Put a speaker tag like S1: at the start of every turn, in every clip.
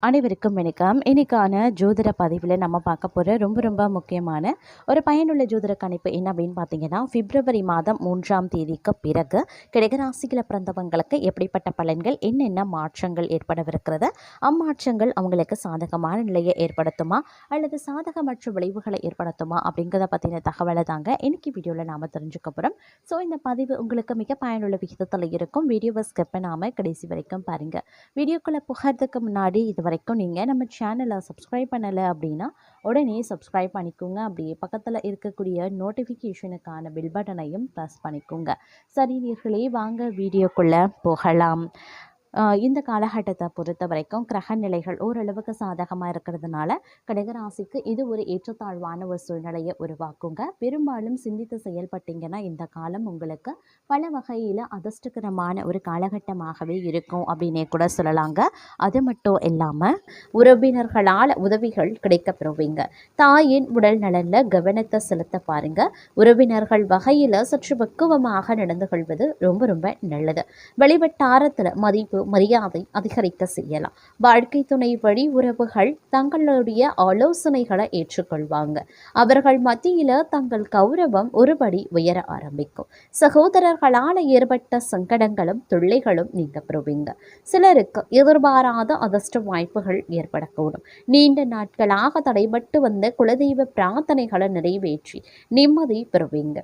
S1: அனைவருக்கும் வணக்கம். இன்னைக்கான ஜோதிட பதிவில் நம்ம பார்க்க போகிற ரொம்ப முக்கியமான ஒரு பயனுள்ள ஜோதிட கணிப்பு என்ன அப்படின்னு பார்த்தீங்கன்னா, பிப்ரவரி மாதம் 3ஆம் தேதிக்கு பிறகு கடகராசியில் பிறந்தவங்களுக்கு எப்படிப்பட்ட பலன்கள், என்னென்ன மாற்றங்கள் ஏற்படவிருக்கிறது, அம்மாற்றங்கள் அவங்களுக்கு சாதகமான நிலையை ஏற்படுத்துமா அல்லது சாதகமற்ற விளைவுகளை ஏற்படுத்துமா அப்படிங்கிறத பற்றின தகவலை தாங்க இன்னைக்கு வீடியோவில் நாம் தெரிஞ்சுக்க போகிறோம். ஸோ இந்த பதிவு உங்களுக்கு மிக பயனுள்ள விகிதத்தில் இருக்கும். வீடியோவை ஸ்கிப் பண்ணாமல் கடைசி வரைக்கும் பாருங்கள். வீடியோக்குள்ளே புகிறதுக்கு முன்னாடி இது வரைக்கும் நீங்கள் நம்ம சேனலை சப்ஸ்கிரைப் பண்ணலை அப்படின்னா உடனே சப்ஸ்கிரைப் பண்ணிக்கோங்க. அப்படியே பக்கத்தில் இருக்கக்கூடிய நோட்டிஃபிகேஷனுக்கான பில் பட்டனையும் ப்ரெஸ் பண்ணிக்கோங்க. சரி நேயர்களே, வாங்க வீடியோக்குள்ளே போகலாம். இந்த காலகட்டத்தை பொறுத்த வரைக்கும் கிரக நிலைகள் ஓரளவுக்கு சாதகமாக இருக்கிறதுனால கடகராசிக்கு இது ஒரு ஏற்றத்தாழ்வான ஒரு சூழ்நிலையை உருவாக்குங்க. பெரும்பாலும் சிந்தித்து செயல்பட்டீங்கன்னா இந்த காலம் உங்களுக்கு பல வகையில் அதிர்ஷ்டகரமான ஒரு காலகட்டமாகவே இருக்கும் அப்படின்னே கூட சொல்லலாங்க. அது மட்டும் இல்லாமல் உறவினர்களால் உதவிகள் கிடைக்கப்பெறுவீங்க. தாயின் உடல் நலனில் கவனத்தை செலுத்த பாருங்க. உறவினர்கள் வகையில் சற்று பக்குவமாக நடந்து கொள்வது ரொம்ப நல்லது. வெளிவட்டாரத்தில் மதிப்பு மரியாதை அதிகரிக்க செய்யலாம். வாழ்க்கை துணை வழி உறவுகள் தங்களுடைய ஆலோசனைகளை ஏற்றுக்கொள்வாங்க. அவர்கள் மத்தியில தங்கள் கௌரவம் ஒருபடி உயர ஆரம்பிக்கும். சகோதரர்களால் ஏற்பட்ட சங்கடங்களும் தொல்லைகளும் நீங்க பெறுவீங்க. சிலருக்கு எதிர்பாராத அதிர்ஷ்ட வாய்ப்புகள் ஏற்படக்கூடும். நீண்ட நாட்களாக தடைபட்டு வந்த குலதெய்வ பிரார்த்தனைகளை நிறைவேற்றி நிம்மதி பெறுவீங்க.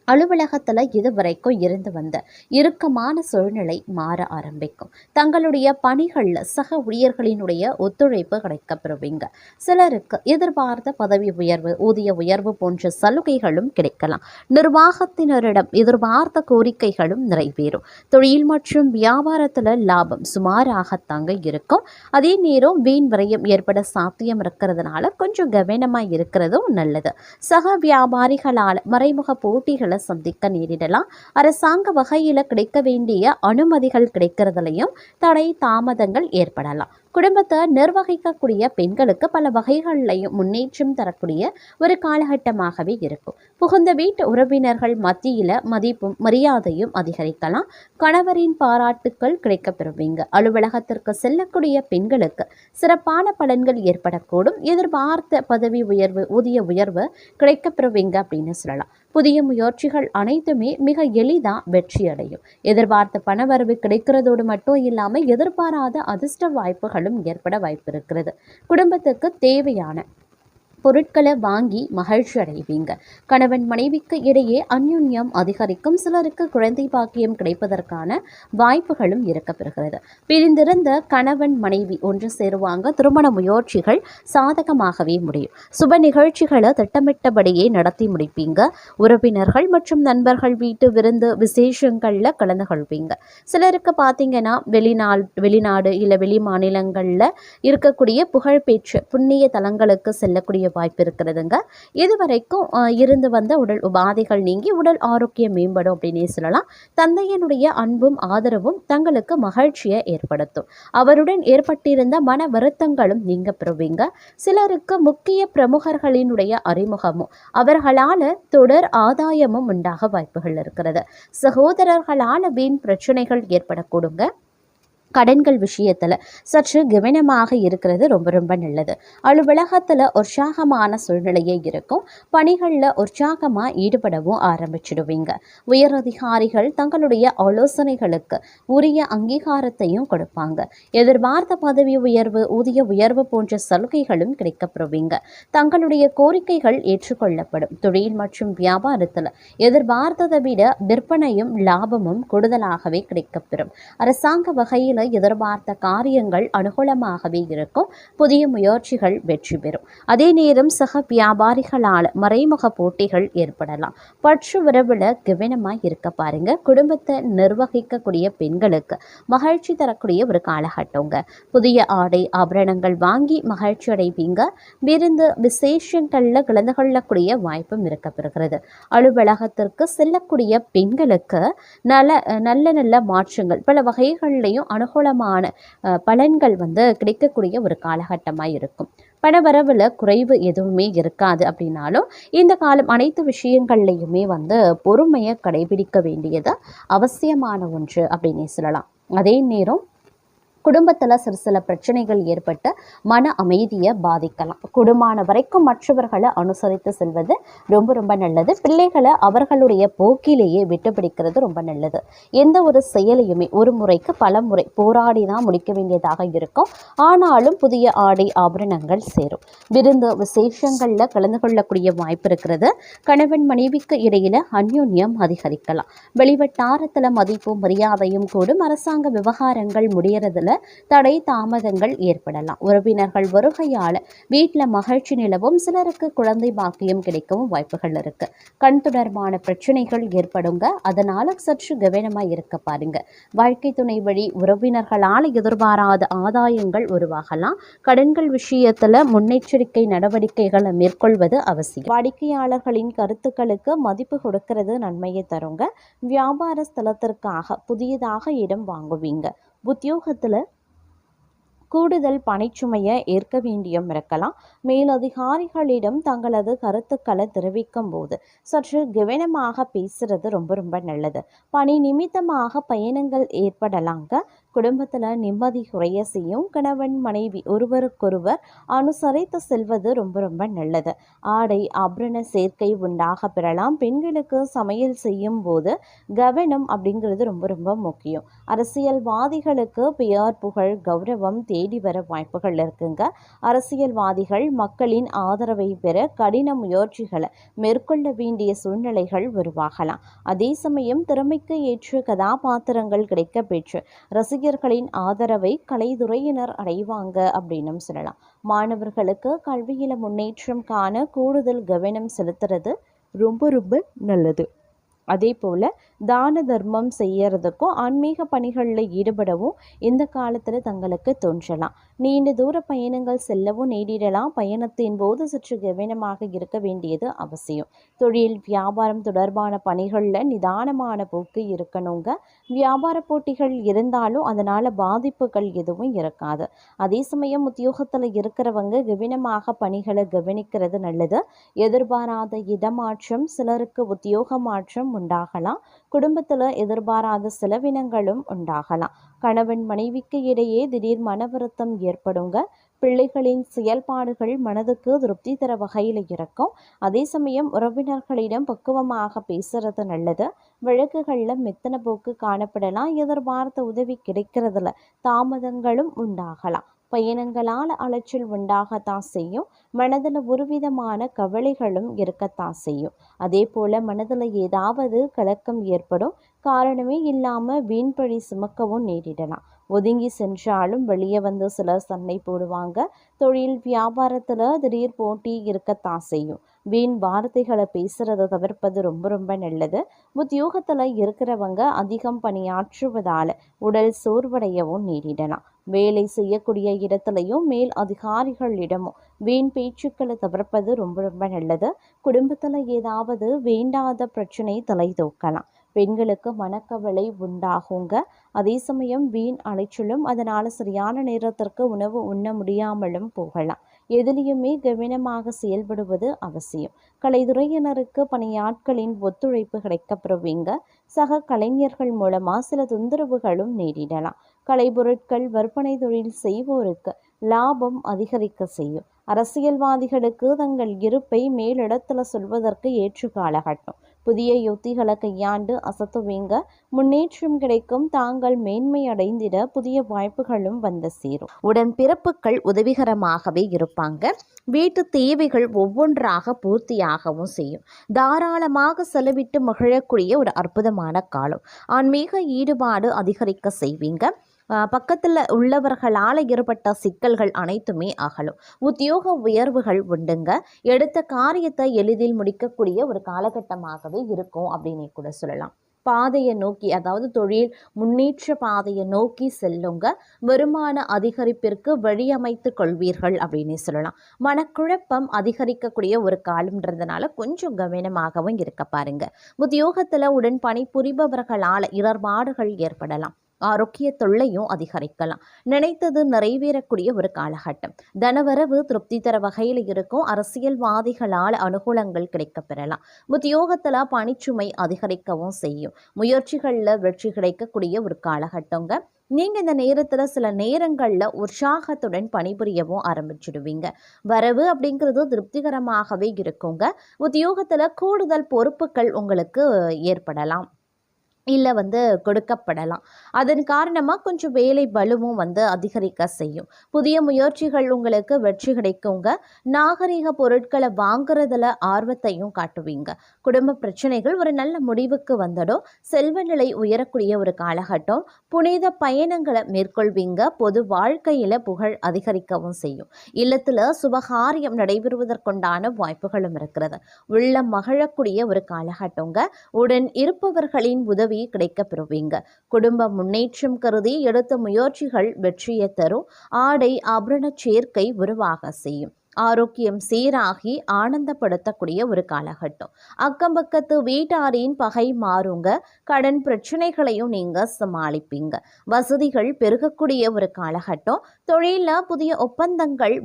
S1: அலுவலகத்தில் இதுவரைக்கும் இருந்து வந்த இறுக்கமான சூழ்நிலை மாற ஆரம்பிக்கும். தங்களுடைய பணிகளில் சக ஊழியர்களினுடைய ஒத்துழைப்பு கிடைக்கப்பெறுவீங்க. சிலருக்கு எதிர்பார்த்த பதவி உயர்வு, ஊதிய உயர்வு போன்ற சலுகைகளும் கிடைக்கலாம். நிர்வாகத்தினரிடம் எதிர்பார்த்த கோரிக்கைகளும் நிறைவேறும். தொழில் மற்றும் வியாபாரத்தில் லாபம் சுமாராகத்தாங்க இருக்கும். அதே நேரம் வீண் விரயம் ஏற்பட சாத்தியம் இருக்கிறதுனால கொஞ்சம் கவனமாக இருக்கிறதும் நல்லது. சக வியாபாரிகளால் மறைமுக போட்டிகளை சந்திக்க நேரிடலாம். அரசாங்க வகையில் கிடைக்க வேண்டிய அனுமதிகள் கிடைக்கிறதுலையும் தடை தாமதங்கள் ஏற்படலாம். குடும்பத்தை நிர்வகிக்கக்கூடிய பெண்களுக்கு பல வகைகளிலையும் முன்னேற்றம் தரக்கூடிய ஒரு காலகட்டமாகவே இருக்கும். புகுந்த வீட்டு உறவினர்கள் மத்தியில் மதிப்பும் மரியாதையும் அதிகரிக்கலாம். கணவரின் பாராட்டுக்கள் கிடைக்கப்பெறுவீங்க. அலுவலகத்திற்கு செல்லக்கூடிய பெண்களுக்கு சிறப்பான பலன்கள் ஏற்படக்கூடும். எதிர்பார்த்த பதவி உயர்வு, ஊதிய உயர்வு கிடைக்கப்பெறுவீங்க அப்படின்னு சொல்லலாம். புதிய முயற்சிகள் அனைத்துமே மிக எளிதாக வெற்றி அடையும். எதிர்பார்த்த பணவரவு கிடைக்கிறதோடு மட்டும் இல்லாமல் எதிர்பாராத அதிர்ஷ்ட வாய்ப்புகளும் ஏற்பட வாய்ப்பு இருக்கிறது. குடும்பத்துக்கு தேவையான பொருட்களை வாங்கி மகிழ்ச்சி அடைவீங்க. கணவன் மனைவிக்கு இடையே அந்யுன்யம் அதிகரிக்கும். சிலருக்கு குழந்தை பாக்கியம் கிடைப்பதற்கான வாய்ப்புகளும் இருக்கப்பெறுகிறது. பிரிந்திருந்த கணவன் மனைவி ஒன்று சேருவாங்க. திருமண முயற்சிகள் சாதகமாகவே முடியும். சுப நிகழ்ச்சிகளை திட்டமிட்டபடியே நடத்தி முடிப்பீங்க. உறவினர்கள் மற்றும் நண்பர்கள் வீட்டு விருந்து விசேஷங்களில் கலந்து கொள்வீங்க. சிலருக்கு பார்த்தீங்கன்னா வெளிநாடு இல்லை வெளி மாநிலங்களில் இருக்கக்கூடிய புகழ்பெற்ற புண்ணிய தலங்களுக்கு செல்லக்கூடிய வாய்ப்பு இருக்கிறதுங்க. இதுவரைக்கும் இருந்து வந்த உடல் உபாதைகள் நீங்கி உடல் ஆரோக்கியம் மேம்படும் அப்படின்னே சொல்லலாம். தந்தையனுடைய அன்பும் ஆதரவும் தங்களுக்கு மகிழ்ச்சியை ஏற்படுத்தும். அவருடன் ஏற்பட்டிருந்த மன வருத்தங்களும் நீங்க பெறுவீங்க. சிலருக்கு முக்கிய பிரமுகர்களினுடைய அறிமுகமும் அவர்களால் தொடர் ஆதாயமும் உண்டாக வாய்ப்புகள் இருக்கிறது. சகோதரர்களால் வீண் பிரச்சனைகள் ஏற்படக்கூடுங்க. கடன்கள் விஷயத்தில் சற்று கவனமாக இருக்கிறது ரொம்ப நல்லது. அலுவலகத்தில் உற்சாகமான சூழ்நிலையே இருக்கும். பணிகளில் உற்சாகமாக ஈடுபடவும் ஆரம்பிச்சிடுவீங்க. உயரதிகாரிகள் தங்களுடைய ஆலோசனைகளுக்கு உரிய அங்கீகாரத்தையும் கொடுப்பாங்க. எதிர்பார்த்த பதவி உயர்வு, ஊதிய உயர்வு போன்ற சலுகைகளும் கிடைக்கப்பெறுவீங்க. தங்களுடைய கோரிக்கைகள் ஏற்றுக்கொள்ளப்படும். தொழில் மற்றும் வியாபாரத்தில் எதிர்பார்த்ததை விட விற்பனையும் லாபமும் கூடுதலாகவே கிடைக்கப்பெறும். அரசாங்க வகையில் எதிர்பார்த்த காரியங்கள் அனுகூலமாகவே இருக்கும். புதிய முயற்சிகள் வெற்றி பெறும். அதே நேரம் சக வியாபாரிகளால் மறைமுக போட்டிகள் ஏற்படலாம். பற்று உறவுல கவனமாக இருக்க பாருங்க. குடும்பத்தை நிர்வகிக்கக்கூடிய பெண்களுக்கு மகிழ்ச்சி தரக்கூடிய ஒரு காலகட்டங்க. புதிய ஆடை ஆபரணங்கள் வாங்கி மகிழ்ச்சி அடைவீங்க. விருந்து விசேஷங்களில் கலந்து கொள்ளக்கூடிய வாய்ப்பும் இருக்கப்பெறுகிறது. அலுவலகத்திற்கு செல்லக்கூடிய பெண்களுக்கு நல்ல மாற்றங்கள் பல வகைகளிலையும் அனுகூலமான பலன்கள் கிடைக்கக்கூடிய ஒரு காலகட்டமாக இருக்கும். பணவரவில் குறைவு எதுவுமே இருக்காது. அப்படின்னாலும் இந்த காலம் அனைத்து விஷயங்கள்லையுமே பொறுமையை கடைபிடிக்க வேண்டியது அவசியமான ஒன்று அப்படின்னே சொல்லலாம். அதே நேரம் குடும்பத்தில் சில பிரச்சனைகள் ஏற்பட்டு மன அமைதியை பாதிக்கலாம். குடும்பமான வரைக்கும் மற்றவர்களை அனுசரித்து செல்வது ரொம்ப ரொம்ப நல்லது. பிள்ளைகளை அவர்களுடைய போக்கிலேயே விட்டுப்பிடிக்கிறது ரொம்ப நல்லது. எந்த ஒரு செயலையுமே ஒரு முறைக்கு பல முறை போராடி தான் முடிக்க வேண்டியதாக இருக்கும். ஆனாலும் புதிய ஆடை ஆபரணங்கள் சேரும். விருந்து விசேஷங்களில் கலந்து கொள்ளக்கூடிய வாய்ப்பு இருக்கிறது. கணவன் மனைவிக்கு இடையில அந்யோன்யம் அதிகரிக்கலாம். வெளிவட்டாரத்தில் மதிப்பும் மரியாதையும் கூடும். அரசாங்க விவகாரங்கள் முடியறதுல தடை தாமதங்கள் ஏற்படலாம். உறவினர்கள் வருகையால் வீட்டில் மகிழ்ச்சி நிலவும். சிலருக்கு குழந்தை பாக்கியம் கிடைக்கவும் வாய்ப்புகள் இருக்கு. கண் தொடர்பான பிரச்சனைகள் ஏற்படுங்க. அதனால சற்று கவனமா இருக்க பாருங்க. வாழ்க்கை துணை வழி உறவினர்களால் எதிர்பாராத ஆதாயங்கள் உருவாகலாம். கடன்கள் விஷயத்துல முன்னெச்சரிக்கை நடவடிக்கைகளை மேற்கொள்வது அவசியம். வாடிக்கையாளர்களின் கருத்துக்களுக்கு மதிப்பு கொடுக்கிறது நன்மையை தருங்க. வியாபார ஸ்தலத்திற்காக புதியதாக இடம் வாங்குவீங்க. உத்தியோகத்தில் கூடுதல் பணிச்சுமையை ஏற்க வேண்டியும் இருக்கலாம். மேலதிகாரிகளிடம் தங்களது கருத்துக்களை தெரிவிக்கும் போது சற்று கவனமாக பேசுறது ரொம்ப ரொம்ப நல்லது. பணி நிமித்தமாக பயணங்கள் ஏற்படலாங்க. குடும்பத்தில் நிம்மதி குறைய செய்யும். கணவன் மனைவி ஒருவருக்கொருவர் அனுசரித்து செல்வது ரொம்ப ரொம்ப நல்லது. ஆடை ஆபரண சேர்க்கை உண்டாக பெறலாம். பெண்களுக்கு சமையல் செய்யும் போது கவனம் அப்படிங்கிறது ரொம்ப ரொம்ப முக்கியம். அரசியல்வாதிகளுக்கு பெயர் புகழ் கௌரவம் தேடி வர வாய்ப்புகள் இருக்குங்க. அரசியல்வாதிகள் மக்களின் ஆதரவை பெற கடின முயற்சிகளை மேற்கொள்ள வேண்டிய சூழ்நிலைகள் உருவாகலாம். அதே சமயம் திறமைக்கு ஏற்ற கதாபாத்திரங்கள் கிடைக்க பெற்று ரசிகர்களின் ஆதரவை கலைத்துறையினர் அடைவாங்க அப்படின்னு சொல்லலாம். மாணவர்களுக்கு கல்வியில முன்னேற்றம் காண கூடுதல் கவனம் செலுத்துறது ரொம்ப ரொம்ப நல்லது. அதே போல் தான தர்மம் செய்யறதுக்கும் ஆன்மீக பணிகளில் ஈடுபடவும் இந்த காலத்தில் தங்களுக்கு தோன்றலாம். நீண்ட தூர பயணங்கள் செல்லவும் நேரிடலாம். பயணத்தின் போது சற்று கவனமாக இருக்க வேண்டியது அவசியம். தொழில் வியாபாரம் தொடர்பான பணிகளில் நிதானமான போக்கு இருக்கணுங்க. வியாபார போட்டிகள் இருந்தாலும் அதனால் பாதிப்புகள் எதுவும் இருக்காது. அதே சமயம் உத்தியோகத்தில் இருக்கிறவங்க கவனமாக பணிகளை கவனிக்கிறது நல்லது. எதிர்பாராத இடமாற்றம் சிலருக்கு உத்தியோக மாற்றம் உண்டாகலாம். குடும்பத்தில் எதிர்பாராத செலவினங்களும் உண்டாகலாம். கணவன் மனைவிக்கு இடையே திடீர் மன வருத்தம் ஏற்படுங்க. பிள்ளைகளின் செயல்பாடுகள் மனதுக்கு திருப்தி தர வகையில் இருக்கும். அதே சமயம் உறவினர்களிடம் பக்குவமாக பேசுறது நல்லது. வழக்குகளில் மெத்தன போக்கு காணப்படலாம். எதிர்பார்த்த உதவி கிடைக்கிறதுல தாமதங்களும் உண்டாகலாம். பயணங்களால் அலைச்சல் உண்டாகத்தான் செய்யும். மனதில் ஒருவிதமான கவலைகளும் இருக்கத்தான் செய்யும். அதே போல் மனதில் ஏதாவது கலக்கம் ஏற்படும். காரணமே இல்லாமல் வீண்பழி சுமக்கவும் நேரிடலாம். ஒதுங்கி சென்றாலும் வெளியே வந்து சிலர் சண்டை போடுவாங்க. தொழில் வியாபாரத்தில் திடீர் போட்டி இருக்கத்தான் செய்யும். வீண் வார்த்தைகளை பேசுறதை தவிர்ப்பது ரொம்ப ரொம்ப நல்லது. உத்தியோகத்தில் இருக்கிறவங்க அதிகம் பணியாற்றுவதால் உடல் சோர்வடையவும் நேரிடலாம். வேலை செய்யக்கூடிய இடத்துலையும் மேல் அதிகாரிகளிடமும் வீண் பேச்சுக்களை தவிர்ப்பது ரொம்ப ரொம்ப நல்லது. குடும்பத்தில் ஏதாவது வேண்டாத பிரச்சனை தலை தூக்கலாம். பெண்களுக்கு மனக்கவலை உண்டாகுங்க. அதே சமயம் வீண் அலைச்சலும் அதனால் சரியான நேரத்திற்கு உணவு உண்ண முடியாமலும் போகலாம். எதிலையுமே கவனமாக செயல்படுவது அவசியம். கலைத்துறையினருக்கு பணியாட்களின் ஒத்துழைப்பு கிடைக்கப்பெறுவீங்க. சக கலைஞர்கள் மூலமாக சில தொந்தரவுகளும் நேரிடலாம். கலைப்பொருட்கள் விற்பனை தொழில் செய்வோருக்கு லாபம் அதிகரிக்க செய்யும். அரசியல்வாதிகளுக்கு தங்கள் இருப்பை மேலிடத்துல சொல்வதற்கு ஏற்ற காலகட்டம். புதிய யுத்திகளை கையாண்டு அசத்துவீங்க. முன்னேற்றம் கிடைக்கும். தாங்கள் மேன்மை அடைந்திட புதிய வாய்ப்புகளும் வந்து சேரும். உடன்பிறப்புகள் உதவிகரமாகவே இருப்பாங்க. வீட்டு தேவைகள் ஒவ்வொன்றாக பூர்த்தியாகவும் செய்யும். தாராளமாக செலவிட்டு மகிழக்கூடிய ஒரு அற்புதமான காலம். ஆன்மீக ஈடுபாடு அதிகரிக்க செய்வீங்க. பக்கத்தில் உள்ளவர்களால் ஏற்பட்ட சிக்கல்கள் அனைத்துமே அகலும். உத்தியோக உயர்வுகள் உண்டுங்க. எடுத்த காரியத்தை எளிதில் முடிக்கக்கூடிய ஒரு காலகட்டமாகவே இருக்கும் அப்படின்னு கூட சொல்லலாம். பாதையை நோக்கி, அதாவது தொழில் முன்னேற்ற பாதையை நோக்கி செல்லுங்க. வருமான அதிகரிப்பிற்கு வழியமைத்து கொள்வீர்கள் அப்படின்னு சொல்லலாம். மனக்குழப்பம் அதிகரிக்கக்கூடிய ஒரு காலம்ன்றதுனால கொஞ்சம் கவனமாகவும் இருக்க பாருங்க. உத்தியோகத்தில் உடன் பணிபுரிபவர்களால் இடர்பாடுகள் ஏற்படலாம். ஆரோக்கிய தொல்லையும் அதிகரிக்கலாம். நினைத்தது நிறைவேறக்கூடிய ஒரு காலகட்டம். தனவரவு திருப்தி தர வகையில் இருக்கும். அரசியல்வாதிகளால் அனுகூலங்கள் கிடைக்க பெறலாம். உத்தியோகத்தில் பணிச்சுமை அதிகரிக்கவும் செய்யும். முயற்சிகளில் வெற்றி கிடைக்கக்கூடிய ஒரு காலகட்டங்க. நீங்கள் இந்த நேரத்தில் சில நேரங்களில் உற்சாகத்துடன் பணிபுரியவும் ஆரம்பிச்சிடுவீங்க. வரவு அப்படிங்கிறது திருப்திகரமாகவே இருக்குங்க. உத்தியோகத்தில் கூடுதல் பொறுப்புகள் உங்களுக்கு ஏற்படலாம், இல்லை கொடுக்கப்படலாம். அதன் காரணமாக கொஞ்சம் வேலை பளுவும் அதிகரிக்க செய்யும். புதிய முயற்சிகள் உங்களுக்கு வெற்றி கிடைக்குங்க. நாகரிக பொருட்களை வாங்குறதுல ஆர்வத்தையும் காட்டுவீங்க. குடும்ப பிரச்சனைகள் ஒரு நல்ல முடிவுக்கு வந்துடும். செல்வ நிலை உயரக்கூடிய ஒரு காலகட்டம். புனித பயணங்களை மேற்கொள்வீங்க. பொது வாழ்க்கையில் புகழ் அதிகரிக்கவும் செய்யும். இல்லத்தில் சுபகாரியம் நடைபெறுவதற்குண்டான வாய்ப்புகளும் இருக்கிறது. உள்ளம் மகிழக்கூடிய ஒரு காலகட்டங்க. உடன் இருப்பவர்களின் உதவி கிடைக்க பெறுவீங்க. குடும்ப முன்னேற்றம் கருதி எடுத்த முயற்சிகள் வெற்றியை தரும். ஆடை ஆபரண சேர்க்கை உருவாக செய்யும். ஆரோக்கியம் சீராகி ஆனந்தப்படுத்தக்கூடிய ஒரு காலகட்டம். அக்கம் பக்கத்து வீட்டாரின் பகை மாறுங்க. கடன் பிரச்சனைகளையும் நீங்க சமாளிப்பீங்க. வசதிகள் பெருகக்கூடிய ஒரு காலகட்டம். தொழிலில் புதிய ஒப்பந்தங்கள்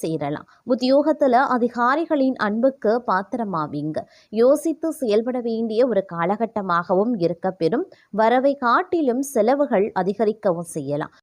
S1: சேரலாம். உத்தியோகத்தில் அதிகாரிகளின் அன்புக்கு பாத்திரமாவீங்க. யோசித்து செயல்பட வேண்டிய ஒரு காலகட்டமாகவும் இருக்க பெறும். வரவை காட்டிலும் செலவுகள் அதிகரிக்கவும் செய்யலாம்.